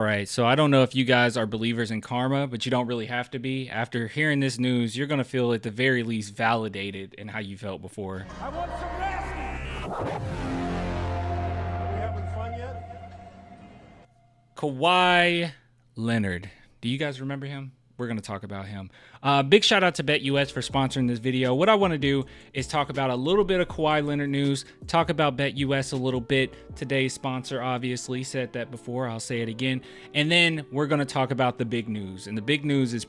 All right, so I don't know if you guys are believers in karma, but you don't really have to be. After hearing this news, you're going to feel at the very least validated in how you felt before. I want some nasty. Are we having fun yet? Kawhi Leonard. Do you guys remember him? We're going to talk about him. Big shout out to BetUS for sponsoring this video. What I want to do is talk about a little bit of Kawhi Leonard news, talk about BetUS a little bit. Today's sponsor, obviously, said that before. I'll say it again. And then we're going to talk about the big news. And the big news is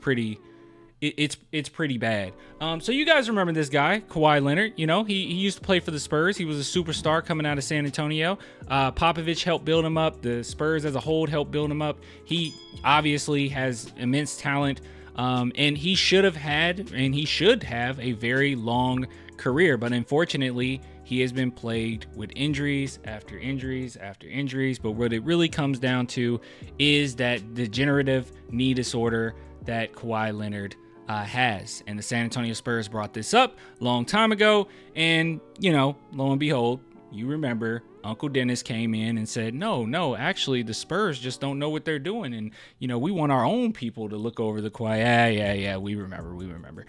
it's pretty bad. So you guys remember this guy, Kawhi Leonard. You know, he used to play for the Spurs. He was a superstar coming out of San Antonio. Popovich helped build him up. The Spurs as a whole helped build him up. He obviously has immense talent. And he should have a very long career. But unfortunately, he has been plagued with injuries after injuries after injuries. But what it really comes down to is that degenerative knee disorder that Kawhi Leonard has. And the San Antonio Spurs brought this up a long time ago. And, you know, lo and behold, you remember Uncle Dennis came in and said, no, actually the Spurs just don't know what they're doing. And, you know, we want our own people to look over the Kawhi. Yeah, we remember.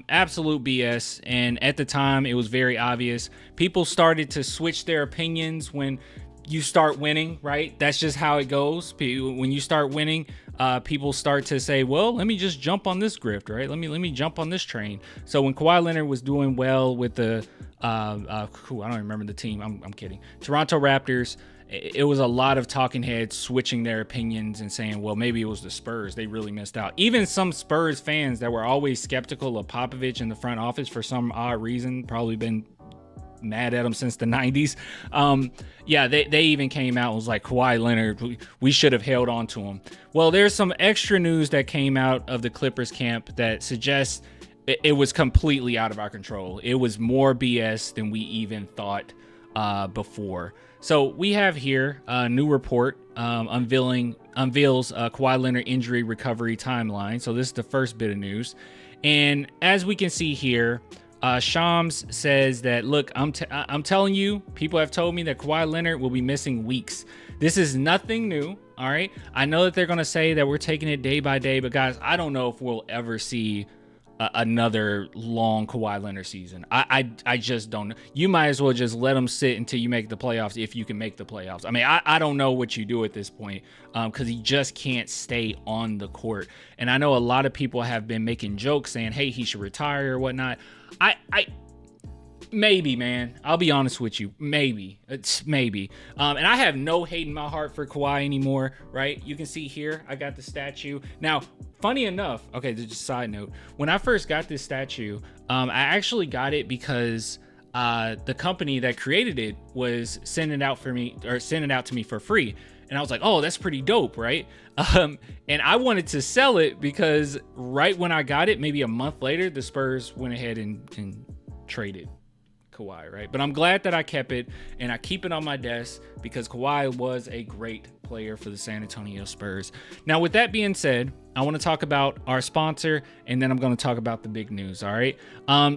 Absolute BS. And at the time, it was very obvious. People started to switch their opinions when you start winning, right? That's just how it goes. When you start winning, people start to say, well, let me just jump on this grift, right? Let me jump on this train. So when Kawhi Leonard was doing well with the, I don't remember the team. I'm kidding. Toronto Raptors, it was a lot of talking heads switching their opinions and saying, well, maybe it was the Spurs. They really missed out. Even some Spurs fans that were always skeptical of Popovich in the front office for some odd reason, probably been mad at him since the 90s. They even came out and was like, Kawhi Leonard, we should have held on to him. Well, there's some extra news that came out of the Clippers camp that suggests it was completely out of our control. It was more BS than we even thought before. So we have here a new report unveils Kawhi Leonard injury recovery timeline. So this is the first bit of news. And as we can see here, Shams says that, look, I'm telling you, people have told me that Kawhi Leonard will be missing weeks. This is nothing new, all right? I know that they're going to say that we're taking it day by day, but guys, I don't know if we'll ever see another long Kawhi Leonard season. I just don't know. You might as well just let him sit until you make the playoffs, if you can make the playoffs. I mean, I don't know what you do at this point, because he just can't stay on the court. And I know a lot of people have been making jokes saying, hey, he should retire or whatnot. Maybe, man. I'll be honest with you. Maybe. It's maybe. And I have no hate in my heart for Kawhi anymore, right? You can see here, I got the statue. Now, funny enough, okay, just a side note. When I first got this statue, I actually got it because the company that created it was sending it out to me for free. And I was like, oh, that's pretty dope, right? And I wanted to sell it because right when I got it, maybe a month later, the Spurs went ahead and traded Kawhi, right? But I'm glad that I kept it, and I keep it on my desk because Kawhi was a great player for the San Antonio Spurs. Now, with that being said, I want to talk about our sponsor, and then I'm going to talk about the big news, all right?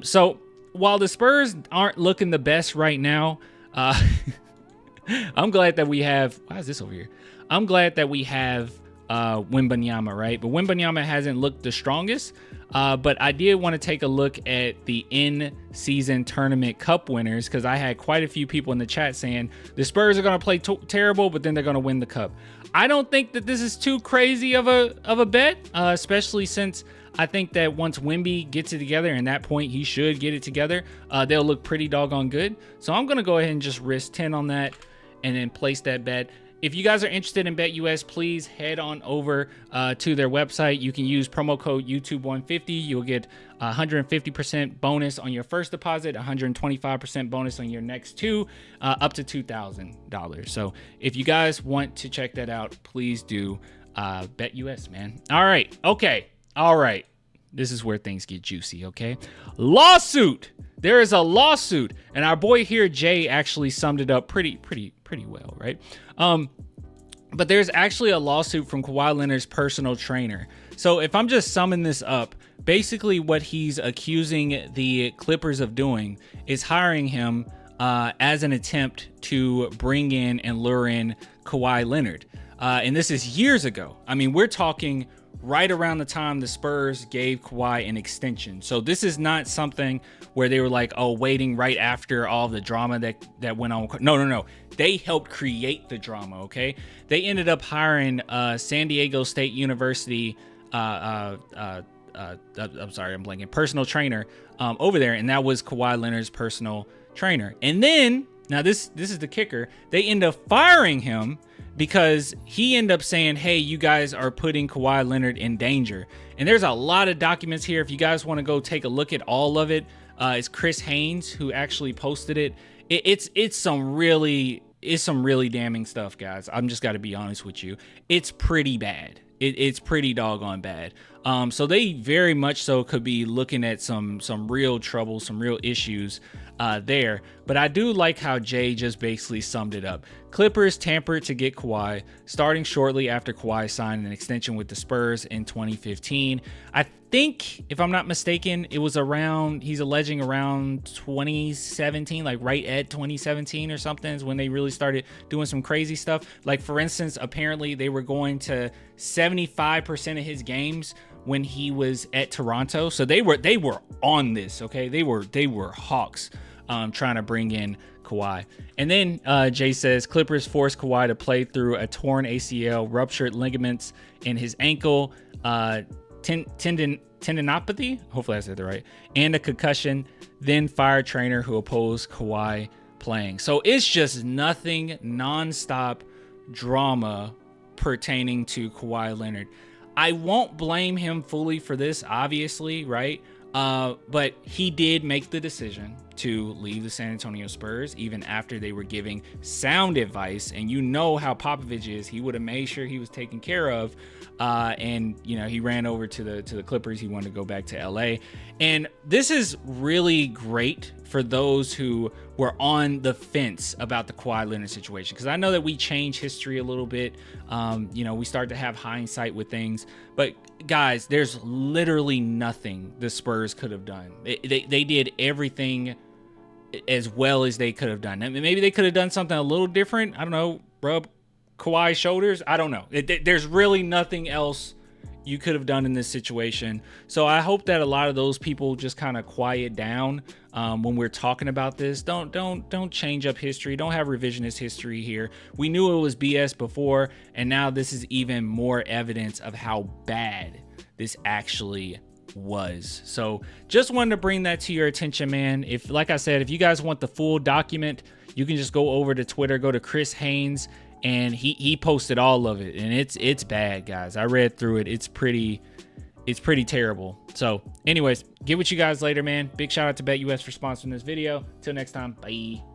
So while the Spurs aren't looking the best right now, I'm glad that we have, why is this over here? I'm glad that we have Wembanyama, right? But Wembanyama hasn't looked the strongest. But I did want to take a look at the in-season tournament cup winners, because I had quite a few people in the chat saying the Spurs are going to play terrible, but then they're going to win the cup. I don't think that this is too crazy of a bet, especially since I think that once Wemby gets it together, and that point he should get it together, they'll look pretty doggone good. So I'm going to go ahead and just risk 10 on that and then place that bet. If you guys are interested in BetUS, please head on over to their website. You can use promo code YouTube150. You'll get 150% bonus on your first deposit, 125% bonus on your next two, up to $2,000. So if you guys want to check that out, please do. BetUS, man. All right. Okay. All right. This is where things get juicy, okay? Lawsuit. There is a lawsuit, and our boy here, Jay, actually summed it up pretty well, right? But there's actually a lawsuit from Kawhi Leonard's personal trainer. So if I'm just summing this up, basically what he's accusing the Clippers of doing is hiring him as an attempt to bring in and lure in Kawhi Leonard. And this is years ago. I mean, we're talking right around the time the Spurs gave Kawhi an extension. So this is not something where they were like, oh, waiting right after all the drama that went on. No. They helped create the drama, okay? They ended up hiring San Diego State University, I'm sorry, I'm blanking, personal trainer over there, and that was Kawhi Leonard's personal trainer. And then, now this is the kicker, they end up firing him because he ended up saying, hey, you guys are putting Kawhi Leonard in danger. And there's a lot of documents here. If you guys want to go take a look at all of it, it's Chris Haynes who actually posted it. It's some really damning stuff, guys. I'm just got to be honest with you. It's pretty bad. It's pretty doggone bad. So they very much so could be looking at some real trouble, some real issues there. But I do like how Jay just basically summed it up. Clippers tampered to get Kawhi, starting shortly after Kawhi signed an extension with the Spurs in 2015. I think, if I'm not mistaken, it was he's alleging around 2017, like right at 2017 or something is when they really started doing some crazy stuff. Like, for instance, apparently they were going to 75% of his games when he was at Toronto. So they were on this, okay? They were hawks trying to bring in Kawhi. And then Jay says Clippers forced Kawhi to play through a torn ACL, ruptured ligaments in his ankle, tendinopathy, hopefully I said that right, and a concussion, then fired trainer who opposed Kawhi playing. So it's just nothing, nonstop drama pertaining to Kawhi Leonard. I won't blame him fully for this, obviously, right? But he did make the decision to leave the San Antonio Spurs even after they were giving sound advice. And you know how Popovich is. He would have made sure he was taken care of. And, you know, he ran over to the Clippers. He wanted to go back to LA. And this is really great for those who were on the fence about the Kawhi Leonard situation, because I know that we change history a little bit. You know, we start to have hindsight with things. But guys, there's literally nothing the Spurs could have done. They did everything as well as they could have done. I mean, maybe they could have done something a little different. I don't know, rub Kawhi's shoulders. I don't know. There's really nothing else you could have done in this situation. So I hope that a lot of those people just kind of quiet down when we're talking about this. Don't change up history. Don't have revisionist history here. We knew it was BS before, and now this is even more evidence of how bad this actually was. So just wanted to bring that to your attention, man. If, like I said, if you guys want the full document, you can just go over to Twitter, go to Chris Haynes, and he posted all of it, and it's bad, guys. I read through it. It's pretty terrible. So anyways, get with you guys later, man. Big shout out to BetUS for sponsoring this video. Till next time, bye.